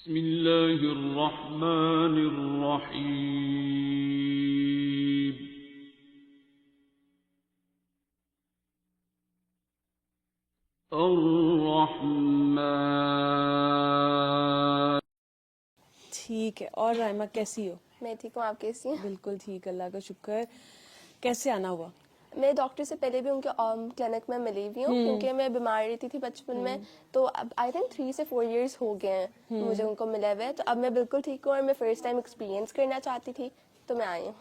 بسم اللہ الرحمن الرحیم الرحمن. ٹھیک ہے. اور رائمہ کیسی ہو؟ میں ٹھیک ہوں، آپ کیسی ہیں؟ بالکل ٹھیک، اللہ کا شکر. کیسے آنا ہوا؟ میں ڈاکٹر سے پہلے بھی ان کے کلینک میں ملی ہوئی ہوں، کیونکہ میں بیمار رہتی تھی بچپن میں. تو اب آئی تھنک 3 سے 4 ایئرس ہو گئے ہیں مجھے ان کو ملے ہوئے. تو اب میں بالکل ٹھیک ہوں اور میں فرسٹ ٹائم ایکسپیرینس کرنا چاہتی تھی تو میں آئی ہوں.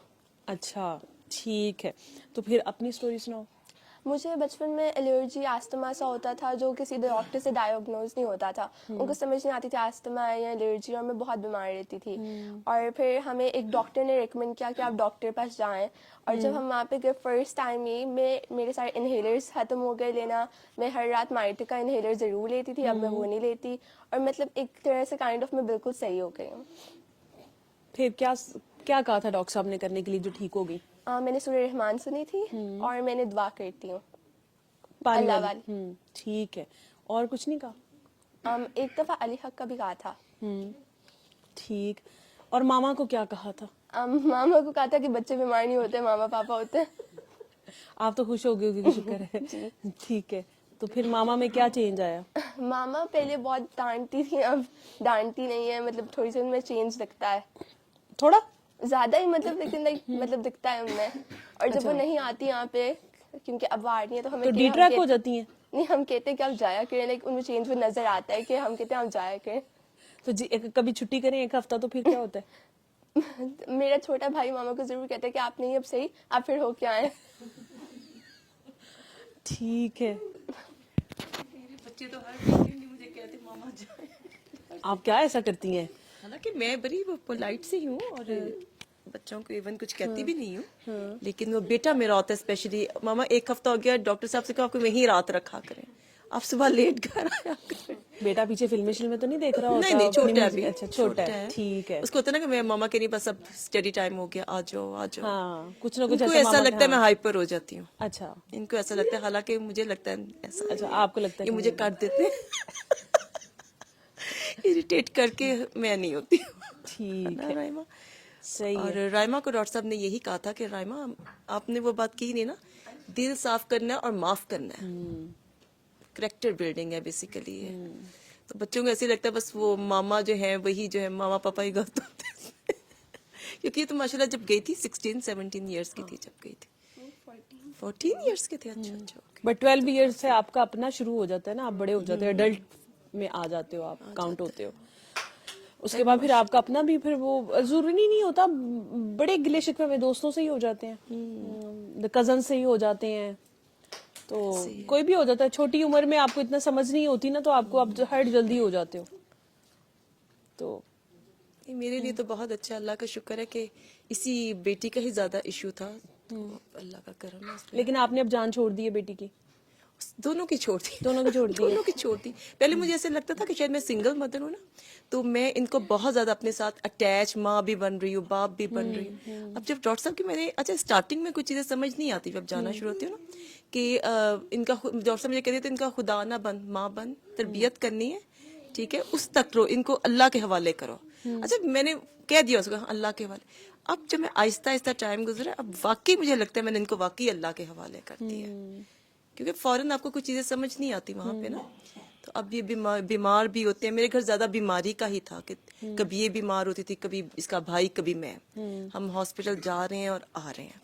اچھا ٹھیک ہے. تو پھر اپنی سٹوری سناؤ. مجھے بچپن میں الرجی آستما سا ہوتا تھا جو کسی ڈاکٹر سے ڈائگنوز نہیں ہوتا تھا. ان کو سمجھ نہیں آتی تھی آستما ہے یا الرجی، اور میں بہت بیمار رہتی تھی. اور پھر ہمیں ایک ڈاکٹر نے ریکمینڈ کیا کہ آپ ڈاکٹر پاس جائیں. اور جب ہم وہاں پہ گئے فرسٹ ٹائم ہی میرے سارے انہیلرز ختم ہو گئے لینا. میں ہر رات مائٹے کا انہیلر ضرور لیتی تھی، اب میں وہ نہیں لیتی. اور مطلب ایک طرح سے کائنڈ آف میں بالکل صحیح ہو گئی ہوں. پھر کیا کہا تھا ڈاکٹر صاحب نے کرنے کے لیے جو ٹھیک ہو گئی؟ میں نے سورہ رحمان سنی تھی اور میں نے دعا کرتی ہوں پانی اللہ والی. والی. ٹھیک ہے. اور کچھ نہیں کہا؟ ایک دفعہ علی حق کا بھی کہا تھا. ٹھیک. اور ماما کو کیا کہا تھا؟ ماما کو کہا تھا کہ بچے بیمار نہیں ہوتے، ماما پاپا ہوتے ہیں. آپ تو خوش ہو گئے ہوگی کہ شکر ہے. ٹھیک ہے. تو پھر ماما میں کیا چینج آیا؟ ماما پہلے بہت ڈانٹتی تھی، اب ڈانٹتی نہیں ہے. مطلب تھوڑی سی ان میں چینج دکھتا ہے، تھوڑا زیادہ ہی مطلب، لیکن مطلب دکھتا ہے ان میں. اور جب وہ نہیں آتی یہاں پہ کیونکہ اب وہ آ رہی ہیں تو ہمیں ڈی ٹریک ہو جاتی ہیں؟ نہیں، ہم کہتے ہیں کہ آپ جایا کریں. لائک ان میں چینج وہ نظر آتا ہے کہ ہم کہتے ہیں آپ جایا کریں. تو کبھی چھٹی کریں ایک ہفتہ تو پھر کیا ہوتا ہے؟ میرا چھوٹا بھائی ماما کو ضرور کہتا ہے کہ آپ نہیں اب صحیح، آپ پھر ہو کے آئیں. ٹھیک ہے. بچے تو ہر ویکینڈ مجھے کہتے ماما جائیں. آپ کیا ایسا کرتی ہیں؟ حالانکہ میں بڑی پولائٹ سی ہوں اور بچوں کو ایون کچھ کہتی بھی نہیں ہوں، لیکن وہ بیٹا میرا ہوتا ہے اسپیشلی، ماما ایک ہفتہ ہو گیا ڈاکٹر صاحب سے کہا آپ کو وہیں رات رکھا کریں، آپ صبح لیٹ گھر آیا کریں. بیٹا پیچھے فلم تو نہیں دیکھ رہا ہوتا؟ نہیں چھوٹا ہے ابھی. اچھا چھوٹا ہے. ٹھیک ہے. اس کو ہوتا ہے نا کہ میں ماما کے نہیں بس اب اسٹڈی ٹائم ہو گیا، آ جاؤ آ جاؤ. ہاں کچھ نہ ان کچھ کو ایسا ماما لگتا ہے میں ہائپر ہو جاتی ہوں. اچھا ان کو ایسا لگتا ہے، حالانکہ مجھے لگتا ہے ایسا اچھا آپ کو لگتا ہے یہ کہ مجھے کاٹ دیتے ہیں اریٹیٹ کر کے. میں نہیں ہوتی. ٹھیک ہے. رائمہ صحیح اور ہے. رائمہ کو ڈاکٹر صاحب نے یہی کہا تھا کہ رائمہ آپ نے وہ بات کی نہیں نا، دل صاف کرنا ہے اور معاف کرنا ہے. کریکٹر بلڈنگ ہے بیسیکلی یہ. تو بچوں کو ایسے لگتا ہے بس وہ ماما جو ہے وہی جو ہے ماما پاپا ہی غلط ہوتے ہیں. کیونکہ یہ تو ماشاء اللہ جب گئی تھی 16-17 ایئرس کی تھی جب گئی تھی. 14 ایئرس کے تھے. اچھا بٹ 12 ایئرس سے آپ کا اپنا شروع ہو جاتا ہے نا، آپ بڑے ہو جاتے ہیں، ایڈلٹ میں آ جاتے ہو، آپ کاؤنٹ ہوتے ہو. اس کے بعد پھر آپ کا اپنا بھی پھر وہ ضروری نہیں ہوتا، بڑے گلے شکوے میں دوستوں سے ہی ہو جاتے ہیں، کزن سے ہی ہو جاتے ہیں. تو کوئی بھی ہو جاتا ہے. چھوٹی عمر میں آپ کو اتنا سمجھ نہیں ہوتی نا، تو آپ کو اب ہرٹ جلدی ہو جاتے ہو. تو میرے لیے تو بہت اچھا، اللہ کا شکر ہے کہ اسی بیٹی کا ہی زیادہ ایشو تھا. تو اللہ کا کرم ہے. لیکن آپ نے اب جان چھوڑ دی ہے بیٹی کی؟ دونوں کی چھوڑ دی. دونوں کی چھوڑ دی. دونوں کی چھوڑ دی. پہلے مجھے ایسے لگتا تھا کہ شاید میں سنگل مدر ہوں نا، تو میں ان کو بہت زیادہ اپنے ساتھ اٹیچ ماں بھی بن رہی ہوں، باپ بھی بن رہی ہوں. اب جب ڈاکٹر صاحب کی میں نے اچھا اسٹارٹنگ میں کچھ چیزیں سمجھ نہیں آتی جب جانا شروع ہوتی ہوں نا، کہ ان کا ڈاکٹر صاحب مجھے کہتے تھے ان کا خدا نہ بن ماں بن، تربیت کرنی ہے ٹھیک ہے، اس تک رو، ان کو اللہ کے حوالے کرو. اچھا میں نے کہہ دیا اس کو اللہ کے حوالے. اب جب میں آہستہ آہستہ ٹائم گزرا، اب واقعی مجھے لگتا ہے میں نے ان کو واقعی اللہ کے حوالے کر دیا ہے، کیونکہ فوراً آپ کو کچھ چیزیں سمجھ نہیں آتی وہاں پہ نا. تو اب یہ بیمار بھی ہوتے ہیں. میرے گھر زیادہ بیماری کا ہی تھا کہ کبھی یہ بیمار ہوتی تھی، کبھی اس کا بھائی، کبھی میں. ہم ہاسپٹل جا رہے ہیں اور آ رہے ہیں.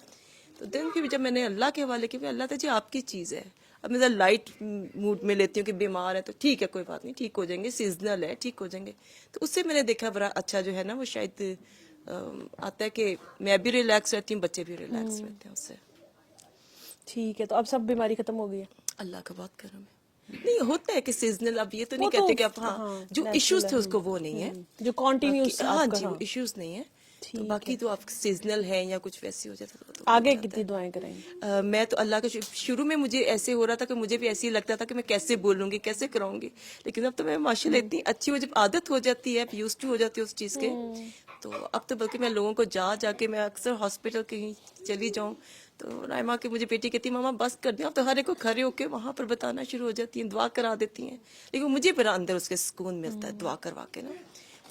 تو دن کی جب میں نے اللہ کے حوالے کیا، اللہ تعالیٰ جی آپ کی چیز ہے. اب میں لائٹ موڈ میں لیتی ہوں کہ بیمار ہے تو ٹھیک ہے کوئی بات نہیں، ٹھیک ہو جائیں گے، سیزنل ہے، ٹھیک ہو جائیں گے. تو اس سے میں نے دیکھا بڑا اچھا جو ہے نا وہ شاید آتا ہے کہ میں بھی ریلیکس رہتی ہوں، بچے بھی ریلیکس رہتے ہیں اس سے. ٹھیک ہے. تو اب سب بیماری ختم ہو گئی ہے؟ اللہ کا بہت کرم ہے. نہیں ہوتا ہے کہ سیزنل، اب یہ تو نہیں کہتے کہ اب ہاں جو ایشوز تھے اس کو وہ نہیں ہے، جو کنٹینیوس. ہاں جی وہ ایشوز نہیں ہے. تو باقی تو آپ سیزنل ہے یا کچھ ویسی ہو جاتا ہے. آگے کتنی دعائیں کریں گے؟ میں تو اللہ کا شروع میں مجھے ایسے ہو رہا تھا کہ مجھے بھی ایسے ہی لگتا تھا کہ میں کیسے بولوں گی، کیسے کراؤں گی. لیکن اب تو میں ماشاء اللہ اتنی اچھی ہو، جب عادت ہو جاتی ہے، اب یوز ٹو ہو جاتی ہے اس چیز کے. تو اب تو بلکہ میں لوگوں کو جا کے میں اکثر ہاسپٹل کہیں چلی جاؤں تو رائمہ کی مجھے بیٹی کہتی ماما بس کر دیں. اب تو ہر ایک کو کھڑے ہو کے وہاں پر بتانا شروع ہو جاتی ہیں، دعا کرا دیتی ہیں. لیکن مجھے پھر اندر اس کے سکون ملتا ہے دعا کروا کے نا.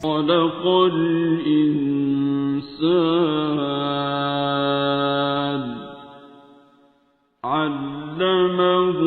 خلق الإنسان علمه